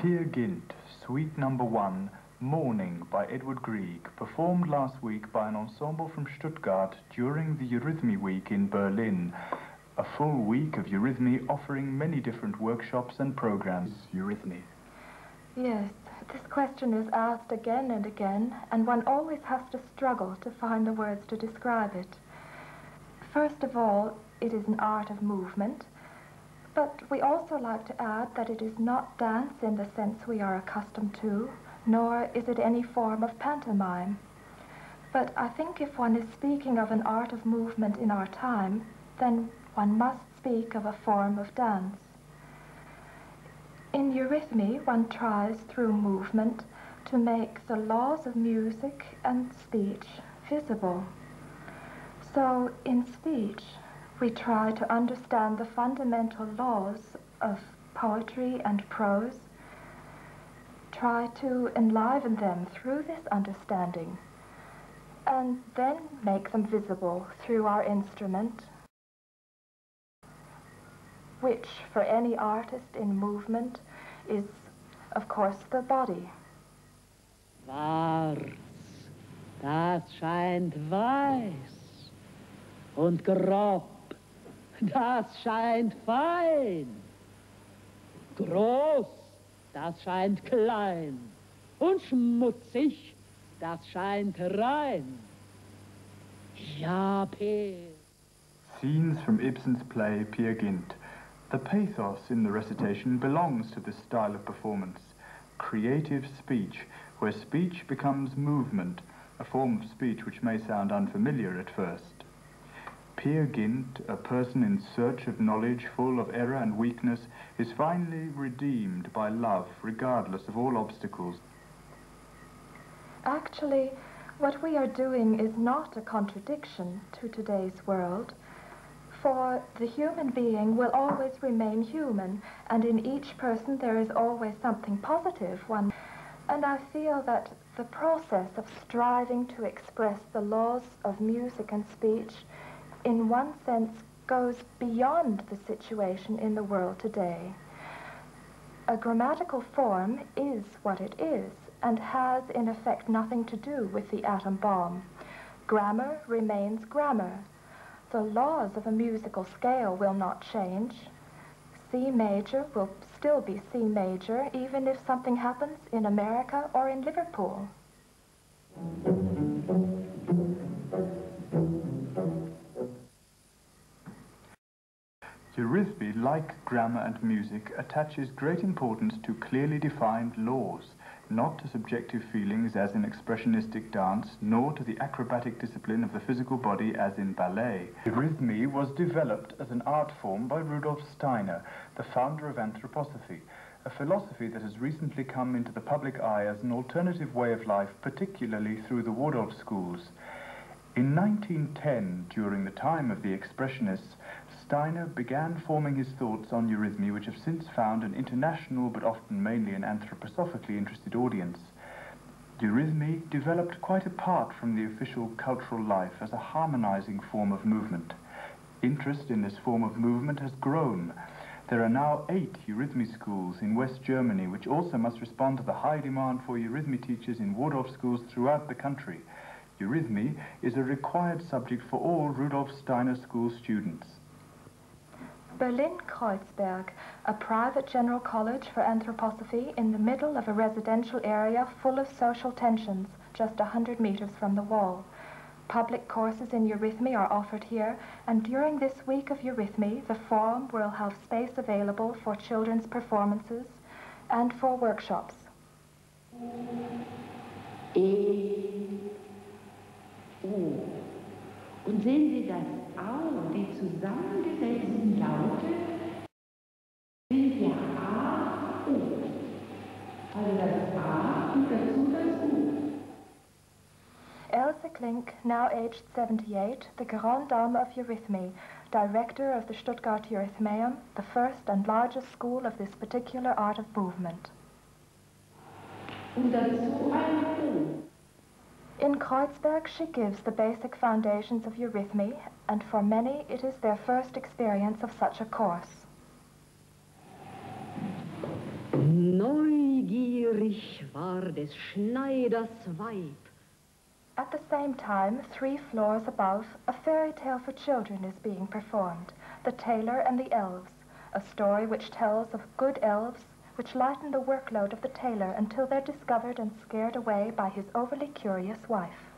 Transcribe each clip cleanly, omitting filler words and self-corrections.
Peer Gynt, Suite Number 1, Morning by Edward Grieg, performed last week by an ensemble from Stuttgart during the Eurythmy Week in Berlin. A full week of eurythmy offering many different workshops and programs. Eurythmy. Yes, this question is asked again and again, and one always has to struggle to find the words to describe it. First of all, it is an art of movement, but we also like to add that it is not dance in the sense we are accustomed to, nor is it any form of pantomime. But I think if one is speaking of an art of movement in our time, then one must speak of a form of dance. In eurythmy, one tries through movement to make the laws of music and speech visible. So in speech, we try to understand the fundamental laws of poetry and prose, try to enliven them through this understanding, and then make them visible through our instrument, which for any artist in movement is, of course, the body. Schwarz, das scheint weiß, und grob, das scheint fein. Groß, das scheint klein, und schmutzig, das scheint rein. Ja, Peer. Scenes from Ibsen's play Peer Gynt. The pathos in the recitation belongs to this style of performance, creative speech, where speech becomes movement, a form of speech which may sound unfamiliar at first. Peer Gynt, a person in search of knowledge, full of error and weakness, is finally redeemed by love, regardless of all obstacles. Actually, what we are doing is not a contradiction to today's world, for the human being will always remain human, and in each person there is always something positive. And I feel that the process of striving to express the laws of music and speech in one sense goes beyond the situation in the world today. A grammatical form is what it is and has in effect nothing to do with the atom bomb. Grammar remains grammar. The laws of a musical scale will not change. C major will still be C major even if something happens in America or in Liverpool. Eurythmy, like grammar and music, attaches great importance to clearly defined laws, not to subjective feelings as in expressionistic dance, nor to the acrobatic discipline of the physical body as in ballet. Eurythmy was developed as an art form by Rudolf Steiner, the founder of anthroposophy, a philosophy that has recently come into the public eye as an alternative way of life, particularly through the Waldorf schools. In 1910, during the time of the Expressionists, Steiner began forming his thoughts on eurythmy, which have since found an international but often mainly an anthroposophically interested audience. Eurythmy developed quite apart from the official cultural life as a harmonizing form of movement. Interest in this form of movement has grown. There are now 8 eurythmy schools in West Germany, which also must respond to the high demand for eurythmy teachers in Waldorf schools throughout the country. Eurythmy is a required subject for all Rudolf Steiner school students. Berlin-Kreuzberg, a private general college for anthroposophy in the middle of a residential area full of social tensions, just 100 meters from the wall. Public courses in eurythmy are offered here, and during this week of eurythmy, the forum will have space available for children's performances and for workshops. Und sehen Sie das auch, die zusammengesetzten Laute sind ja A, U. Also das A und dazu das U. Else Klink, now aged 78, the grande dame of eurythmy, director of the Stuttgart Eurythmeum, the first and largest school of this particular art of movement. Und dazu ein U. In Kreuzberg, she gives the basic foundations of eurythmy, and for many it is their first experience of such a course. Neu Gierig war des Schneiders Weib. At the same time, 3 floors above, a fairy tale for children is being performed, The Tailor and the Elves, a story which tells of good elves which lighten the workload of the tailor until they're discovered and scared away by his overly curious wife.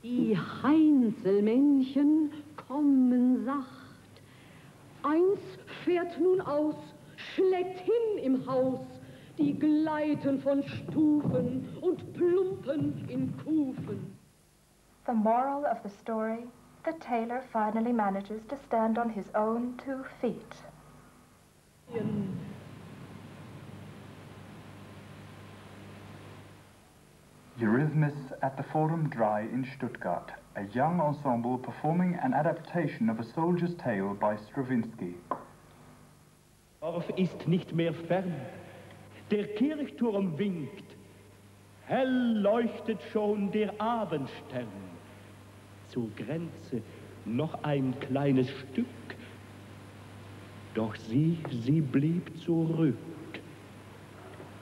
Die Heinzelmännchen kommen sacht. Eins fährt nun aus, schlägt hin im Haus. Die gleiten von Stufen und plumpen in Kufen. The moral of the story, the tailor finally manages to stand on his own 2 feet. Eurythmists at the Forum Drei in Stuttgart, a young ensemble performing an adaptation of A Soldier's Tale by Stravinsky. Dorf ist nicht mehr fern, der Kirchturm winkt, hell leuchtet schon der Abendstern. Zur Grenze noch ein kleines Stück, doch sie blieb zurück.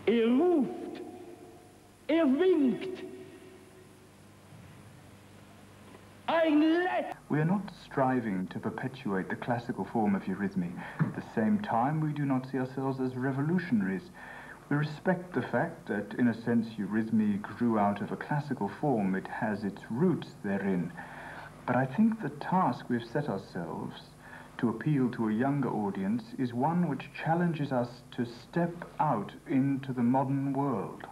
Er ruft, er winkt. We are not striving to perpetuate the classical form of eurythmy. At the same time, we do not see ourselves as revolutionaries. We respect the fact that, in a sense, eurythmy grew out of a classical form. It has its roots therein. But I think the task we've set ourselves to appeal to a younger audience is one which challenges us to step out into the modern world.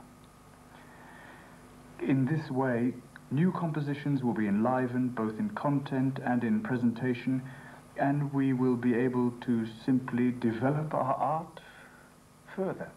In this way, new compositions will be enlivened both in content and in presentation, and we will be able to simply develop our art further.